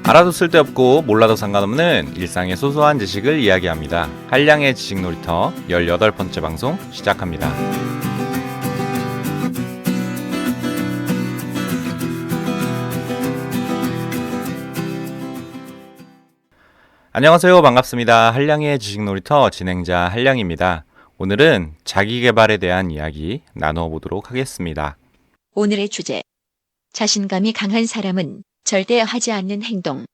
알아도 쓸데없고 몰라도 상관없는 일상의 소소한 지식을 이야기합니다. 한량의 지식 놀이터 18번째 방송 시작합니다. 안녕하세요. 반갑습니다. 한량의 지식 놀이터 진행자 한량입니다. 오늘은 자기계발에 대한 이야기 나누어 보도록 하겠습니다. 오늘의 주제. 자신감이 강한 사람은 절대 하지 않는 행동.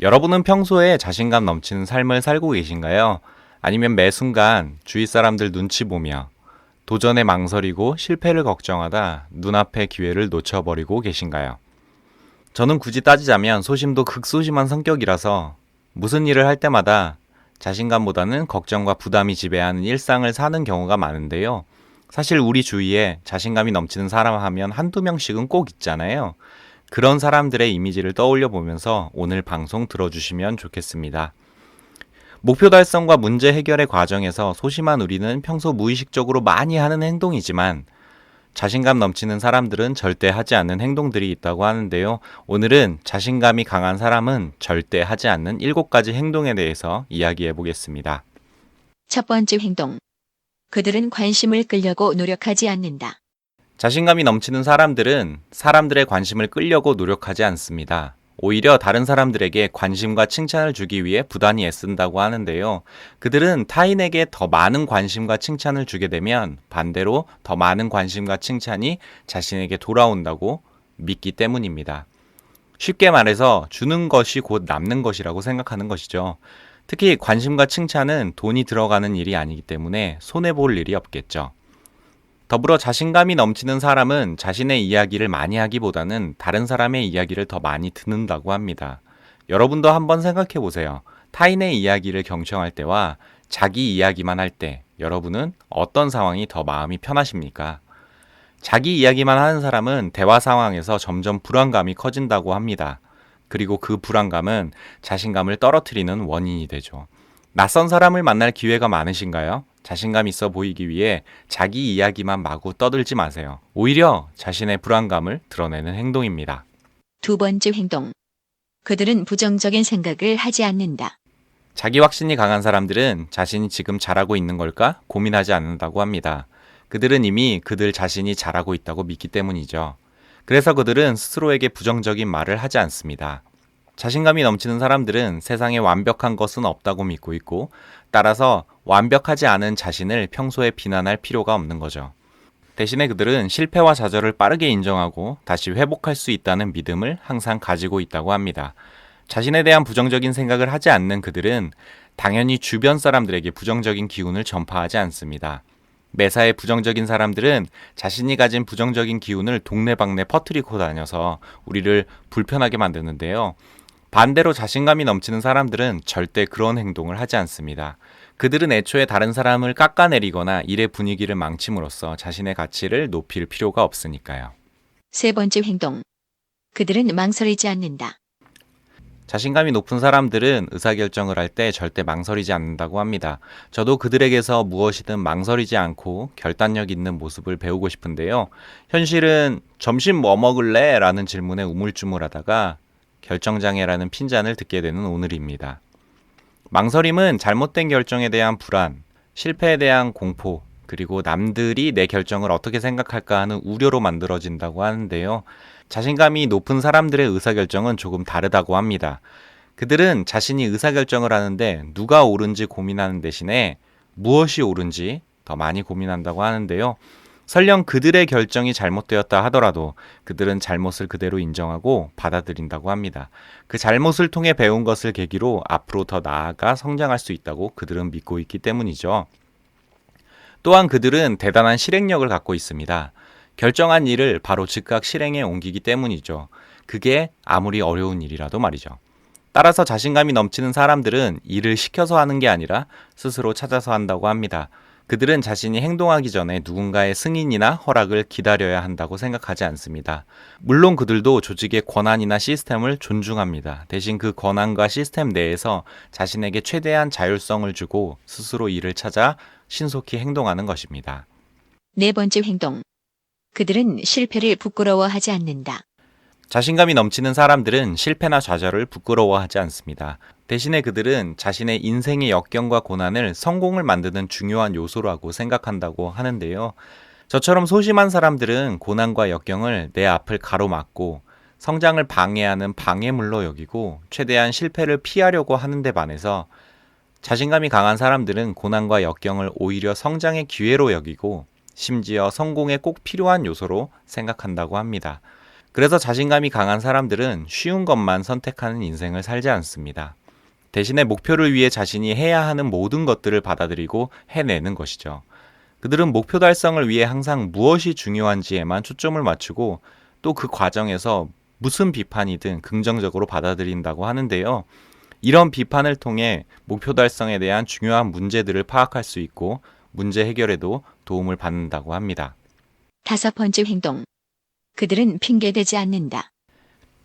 여러분은 평소에 자신감 넘치는 삶을 살고 계신가요? 아니면 매 순간 주위 사람들 눈치 보며 도전에 망설이고 실패를 걱정하다 눈앞의 기회를 놓쳐버리고 계신가요? 저는 굳이 따지자면 소심도 극소심한 성격이라서 무슨 일을 할 때마다 자신감보다는 걱정과 부담이 지배하는 일상을 사는 경우가 많은데요. 사실 우리 주위에 자신감이 넘치는 사람 하면 한두 명씩은 꼭 있잖아요. 그런 사람들의 이미지를 떠올려 보면서 오늘 방송 들어주시면 좋겠습니다. 목표 달성과 문제 해결의 과정에서 소심한 우리는 평소 무의식적으로 많이 하는 행동이지만 자신감 넘치는 사람들은 절대 하지 않는 행동들이 있다고 하는데요. 오늘은 자신감이 강한 사람은 절대 하지 않는 7가지 행동에 대해서 이야기해 보겠습니다. 첫 번째 행동. 그들은 관심을 끌려고 노력하지 않는다. 자신감이 넘치는 사람들은 사람들의 관심을 끌려고 노력하지 않습니다. 오히려 다른 사람들에게 관심과 칭찬을 주기 위해 부단히 애쓴다고 하는데요. 그들은 타인에게 더 많은 관심과 칭찬을 주게 되면 반대로 더 많은 관심과 칭찬이 자신에게 돌아온다고 믿기 때문입니다. 쉽게 말해서 주는 것이 곧 남는 것이라고 생각하는 것이죠. 특히 관심과 칭찬은 돈이 들어가는 일이 아니기 때문에 손해볼 일이 없겠죠. 더불어 자신감이 넘치는 사람은 자신의 이야기를 많이 하기보다는 다른 사람의 이야기를 더 많이 듣는다고 합니다. 여러분도 한번 생각해 보세요. 타인의 이야기를 경청할 때와 자기 이야기만 할 때 여러분은 어떤 상황이 더 마음이 편하십니까? 자기 이야기만 하는 사람은 대화 상황에서 점점 불안감이 커진다고 합니다. 그리고 그 불안감은 자신감을 떨어뜨리는 원인이 되죠. 낯선 사람을 만날 기회가 많으신가요? 자신감 있어 보이기 위해 자기 이야기만 마구 떠들지 마세요. 오히려 자신의 불안감을 드러내는 행동입니다. 두 번째 행동. 그들은 부정적인 생각을 하지 않는다. 자기 확신이 강한 사람들은 자신이 지금 잘하고 있는 걸까 고민하지 않는다고 합니다. 그들은 이미 그들 자신이 잘하고 있다고 믿기 때문이죠. 그래서 그들은 스스로에게 부정적인 말을 하지 않습니다. 자신감이 넘치는 사람들은 세상에 완벽한 것은 없다고 믿고 있고 따라서 완벽하지 않은 자신을 평소에 비난할 필요가 없는 거죠. 대신에 그들은 실패와 좌절을 빠르게 인정하고 다시 회복할 수 있다는 믿음을 항상 가지고 있다고 합니다. 자신에 대한 부정적인 생각을 하지 않는 그들은 당연히 주변 사람들에게 부정적인 기운을 전파하지 않습니다. 매사에 부정적인 사람들은 자신이 가진 부정적인 기운을 동네방네 퍼뜨리고 다녀서 우리를 불편하게 만드는데요. 반대로 자신감이 넘치는 사람들은 절대 그런 행동을 하지 않습니다. 그들은 애초에 다른 사람을 깎아내리거나 일의 분위기를 망침으로써 자신의 가치를 높일 필요가 없으니까요. 세 번째 행동. 그들은 망설이지 않는다. 자신감이 높은 사람들은 의사결정을 할 때 절대 망설이지 않는다고 합니다. 저도 그들에게서 무엇이든 망설이지 않고 결단력 있는 모습을 배우고 싶은데요. 현실은 점심 뭐 먹을래? 라는 질문에 우물쭈물하다가 결정장애라는 핀잔을 듣게 되는 오늘입니다. 망설임은 잘못된 결정에 대한 불안, 실패에 대한 공포, 그리고 남들이 내 결정을 어떻게 생각할까 하는 우려로 만들어진다고 하는데요. 자신감이 높은 사람들의 의사결정은 조금 다르다고 합니다. 그들은 자신이 의사결정을 하는데 누가 옳은지 고민하는 대신에 무엇이 옳은지 더 많이 고민한다고 하는데요. 설령 그들의 결정이 잘못되었다 하더라도 그들은 잘못을 그대로 인정하고 받아들인다고 합니다. 그 잘못을 통해 배운 것을 계기로 앞으로 더 나아가 성장할 수 있다고 그들은 믿고 있기 때문이죠. 또한 그들은 대단한 실행력을 갖고 있습니다. 결정한 일을 바로 즉각 실행에 옮기기 때문이죠. 그게 아무리 어려운 일이라도 말이죠. 따라서 자신감이 넘치는 사람들은 일을 시켜서 하는 게 아니라 스스로 찾아서 한다고 합니다. 그들은 자신이 행동하기 전에 누군가의 승인이나 허락을 기다려야 한다고 생각하지 않습니다. 물론 그들도 조직의 권한이나 시스템을 존중합니다. 대신 그 권한과 시스템 내에서 자신에게 최대한 자율성을 주고 스스로 일을 찾아 신속히 행동하는 것입니다. 네 번째 행동. 그들은 실패를 부끄러워하지 않는다. 자신감이 넘치는 사람들은 실패나 좌절을 부끄러워하지 않습니다. 대신에 그들은 자신의 인생의 역경과 고난을 성공을 만드는 중요한 요소라고 생각한다고 하는데요. 저처럼 소심한 사람들은 고난과 역경을 내 앞을 가로막고 성장을 방해하는 방해물로 여기고 최대한 실패를 피하려고 하는 데 반해서 자신감이 강한 사람들은 고난과 역경을 오히려 성장의 기회로 여기고 심지어 성공에 꼭 필요한 요소로 생각한다고 합니다. 그래서 자신감이 강한 사람들은 쉬운 것만 선택하는 인생을 살지 않습니다. 대신에 목표를 위해 자신이 해야 하는 모든 것들을 받아들이고 해내는 것이죠. 그들은 목표 달성을 위해 항상 무엇이 중요한지에만 초점을 맞추고 또 그 과정에서 무슨 비판이든 긍정적으로 받아들인다고 하는데요. 이런 비판을 통해 목표 달성에 대한 중요한 문제들을 파악할 수 있고 문제 해결에도 도움을 받는다고 합니다. 5번째 행동. 그들은 핑계대지 않는다.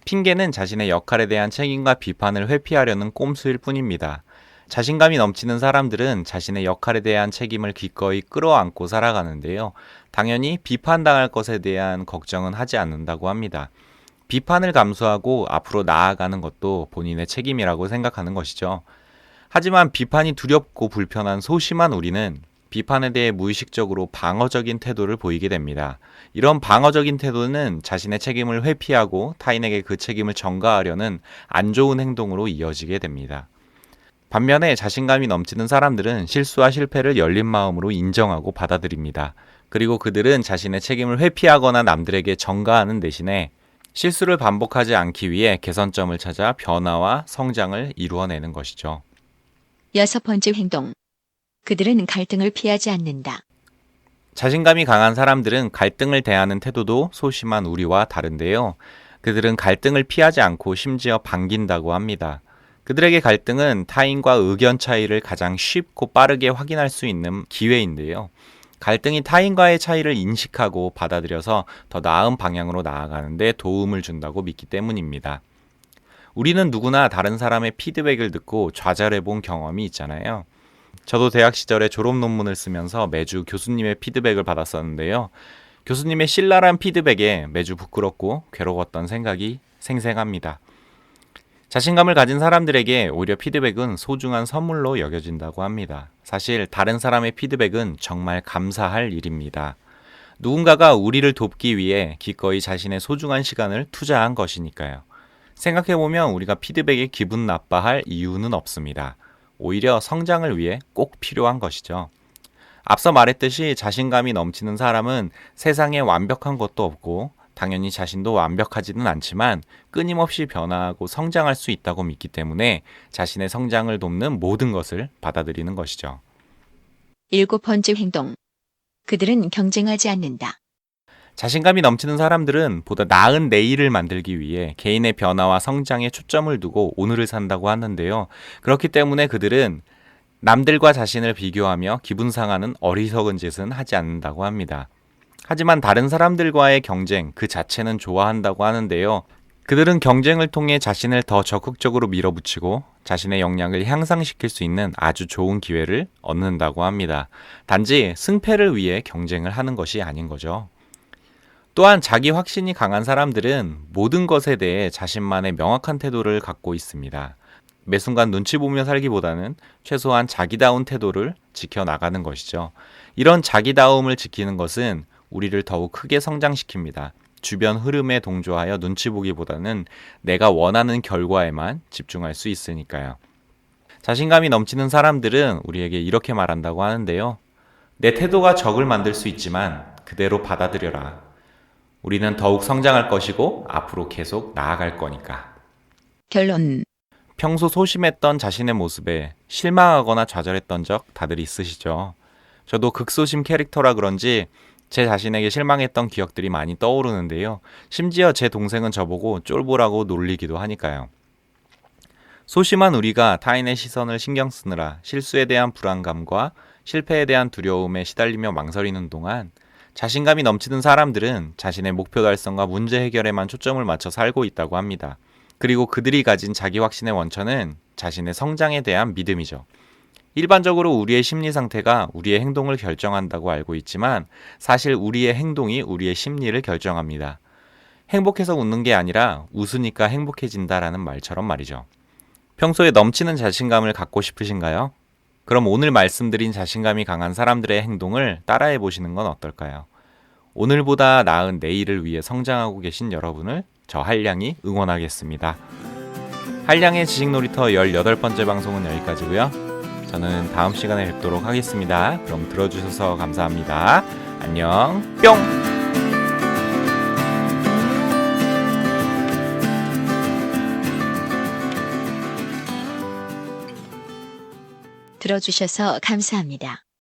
핑계는 자신의 역할에 대한 책임과 비판을 회피하려는 꼼수일 뿐입니다. 자신감이 넘치는 사람들은 자신의 역할에 대한 책임을 기꺼이 끌어안고 살아가는데요. 당연히 비판당할 것에 대한 걱정은 하지 않는다고 합니다. 비판을 감수하고 앞으로 나아가는 것도 본인의 책임이라고 생각하는 것이죠. 하지만 비판이 두렵고 불편한 소심한 우리는 비판에 대해 무의식적으로 방어적인 태도를 보이게 됩니다. 이런 방어적인 태도는 자신의 책임을 회피하고 타인에게 그 책임을 전가하려는 안 좋은 행동으로 이어지게 됩니다. 반면에 자신감이 넘치는 사람들은 실수와 실패를 열린 마음으로 인정하고 받아들입니다. 그리고 그들은 자신의 책임을 회피하거나 남들에게 전가하는 대신에 실수를 반복하지 않기 위해 개선점을 찾아 변화와 성장을 이루어내는 것이죠. 6번째 행동. 그들은 갈등을 피하지 않는다. 자신감이 강한 사람들은 갈등을 대하는 태도도 소심한 우리와 다른데요. 그들은 갈등을 피하지 않고 심지어 반긴다고 합니다. 그들에게 갈등은 타인과 의견 차이를 가장 쉽고 빠르게 확인할 수 있는 기회인데요. 갈등이 타인과의 차이를 인식하고 받아들여서 더 나은 방향으로 나아가는데 도움을 준다고 믿기 때문입니다. 우리는 누구나 다른 사람의 피드백을 듣고 좌절해 본 경험이 있잖아요. 저도 대학 시절에 졸업 논문을 쓰면서 매주 교수님의 피드백을 받았었는데요. 교수님의 신랄한 피드백에 매주 부끄럽고 괴로웠던 생각이 생생합니다. 자신감을 가진 사람들에게 오히려 피드백은 소중한 선물로 여겨진다고 합니다. 사실 다른 사람의 피드백은 정말 감사할 일입니다. 누군가가 우리를 돕기 위해 기꺼이 자신의 소중한 시간을 투자한 것이니까요. 생각해보면 우리가 피드백에 기분 나빠할 이유는 없습니다. 오히려 성장을 위해 꼭 필요한 것이죠. 앞서 말했듯이 자신감이 넘치는 사람은 세상에 완벽한 것도 없고 당연히 자신도 완벽하지는 않지만 끊임없이 변화하고 성장할 수 있다고 믿기 때문에 자신의 성장을 돕는 모든 것을 받아들이는 것이죠. 7번째 행동. 그들은 경쟁하지 않는다. 자신감이 넘치는 사람들은 보다 나은 내일을 만들기 위해 개인의 변화와 성장에 초점을 두고 오늘을 산다고 하는데요. 그렇기 때문에 그들은 남들과 자신을 비교하며 기분 상하는 어리석은 짓은 하지 않는다고 합니다. 하지만 다른 사람들과의 경쟁 그 자체는 좋아한다고 하는데요. 그들은 경쟁을 통해 자신을 더 적극적으로 밀어붙이고 자신의 역량을 향상시킬 수 있는 아주 좋은 기회를 얻는다고 합니다. 단지 승패를 위해 경쟁을 하는 것이 아닌 거죠. 또한 자기 확신이 강한 사람들은 모든 것에 대해 자신만의 명확한 태도를 갖고 있습니다. 매 순간 눈치 보며 살기보다는 최소한 자기다운 태도를 지켜나가는 것이죠. 이런 자기다움을 지키는 것은 우리를 더욱 크게 성장시킵니다. 주변 흐름에 동조하여 눈치 보기보다는 내가 원하는 결과에만 집중할 수 있으니까요. 자신감이 넘치는 사람들은 우리에게 이렇게 말한다고 하는데요. 내 태도가 적을 만들 수 있지만 그대로 받아들여라. 우리는 더욱 성장할 것이고 앞으로 계속 나아갈 거니까. 결론. 평소 소심했던 자신의 모습에 실망하거나 좌절했던 적 다들 있으시죠? 저도 극소심 캐릭터라 그런지 제 자신에게 실망했던 기억들이 많이 떠오르는데요. 심지어 제 동생은 저보고 쫄보라고 놀리기도 하니까요. 소심한 우리가 타인의 시선을 신경 쓰느라 실수에 대한 불안감과 실패에 대한 두려움에 시달리며 망설이는 동안 자신감이 넘치는 사람들은 자신의 목표 달성과 문제 해결에만 초점을 맞춰 살고 있다고 합니다. 그리고 그들이 가진 자기 확신의 원천은 자신의 성장에 대한 믿음이죠. 일반적으로 우리의 심리 상태가 우리의 행동을 결정한다고 알고 있지만 사실 우리의 행동이 우리의 심리를 결정합니다. 행복해서 웃는 게 아니라 웃으니까 행복해진다라는 말처럼 말이죠. 평소에 넘치는 자신감을 갖고 싶으신가요? 그럼 오늘 말씀드린 자신감이 강한 사람들의 행동을 따라해 보시는 건 어떨까요? 오늘보다 나은 내일을 위해 성장하고 계신 여러분을 저 한량이 응원하겠습니다. 한량의 지식놀이터 18번째 방송은 여기까지고요. 저는 다음 시간에 뵙도록 하겠습니다. 그럼 들어주셔서 감사합니다. 안녕, 뿅! 들어주셔서 감사합니다.